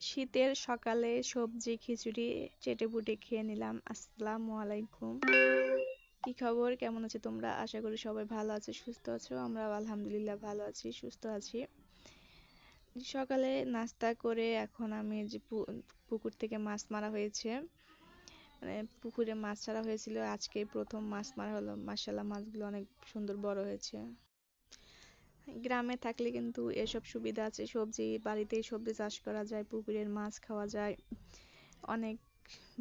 শীতের সকালে সবজি খিচুড়ি চেটেপুটে খেয়ে নিলাম। আসসালামু আলাইকুম। কি খবর, কেমন আছো তোমরা? আশা করি সবাই ভালো আছো, সুস্থ আছো। আমরা আলহামদুলিল্লাহ ভালো আছি, সুস্থ আছি। সকালে নাস্তা করে এখন আমি যে পুকুর থেকে মাছ মারা হয়েছে, মানে পুকুরে মাছ ছাড়া হয়েছিল, আজকে প্রথম মাছ মারা হলো। মাশাআল্লাহ, মাছগুলো অনেক সুন্দর বড় হয়েছে। গ্রামে থাকলে কিন্তু এসব সুবিধা আছে, সবজি বাড়িতেই সবজি চাষ করা যায়, পুকুরের মাছ খাওয়া যায়, অনেক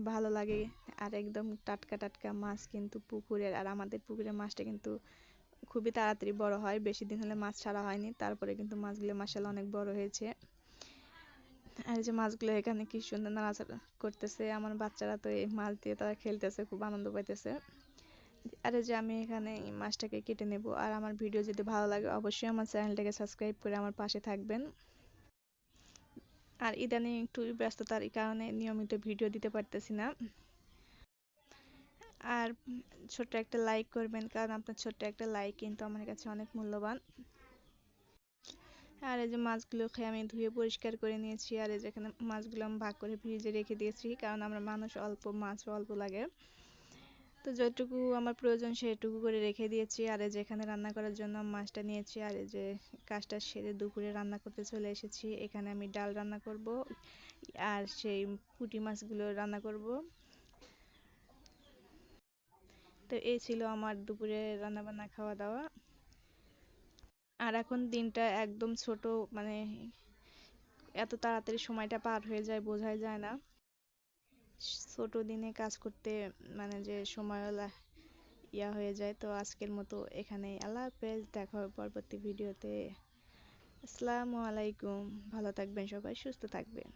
ভালো লাগে। আর একদম টাটকা টাটকা মাছ কিন্তু পুকুরের, আর আমাদের পুকুরের মাছটা কিন্তু খুবই তাড়াতাড়ি বড় হয়। বেশি দিন হলে মাছ ছাড়া হয়নি, তারপরে কিন্তু মাছগুলো মাশাআল্লাহ অনেক বড় হয়েছে। আর এই যে মাছগুলো এখানে কি সুন্দর নাড়াচাড়া করতেছে, আমার বাচ্চারা তো এই মাছ দিয়ে তারা খেলতেছে, খুব আনন্দ পাইতেছে। আর এই যে আমি এখানে এই মাছটাকে কেটে নেব। আর আমার ভিডিও যদি ভালো লাগে অবশ্যই আমার চ্যানেলটাকে সাবস্ক্রাইব করে আমার পাশে থাকবেন। আর ইদানিং একটু ব্যস্ততার কারণে নিয়মিত ভিডিও দিতে পারতেছি না। আর ছোট্ট একটা লাইক করবেন, কারণ আপনার ছোট্ট একটা লাইক কিন্তু আমার কাছে অনেক মূল্যবান। আর এই যে মাছগুলোকে আমি ধুয়ে পরিষ্কার করে নিয়েছি। আর এই যেখানে মাছগুলো আমি ভাগ করে ফ্রিজে রেখে দিয়েছি, কারণ আমরা মানুষ অল্প, মাছও অল্প লাগে। তো যতটুকু আমার প্রয়োজন সেটুকু করে রেখে দিয়েছি। আর এই যেখানে রান্না করার জন্য মাছটা নিয়েছি। আর এই যে কাজটা সেরে দুপুরে রান্না করতে চলে এসেছি। এখানে আমি ডাল রান্না করব, আর সেই পুঁটি মাছগুলো রান্না করব। তো এই ছিল আমার দুপুরে রান্না বান্না খাওয়া দাওয়া। আর এখন দিনটা একদম ছোট, মানে এত তাড়াতাড়ি সময়টা পার হয়ে যায় বোঝাই যায় না। ছোট দিনে কাজ করতে মানে যে সময় ইয়া হয়ে যায়। তো আজকের মতো এখানেই, আল্লাহ হাফেজ, দেখা হবে পরবর্তী ভিডিওতে। আসসালামু আলাইকুম। ভালো থাকবেন সবাই, সুস্থ থাকবেন।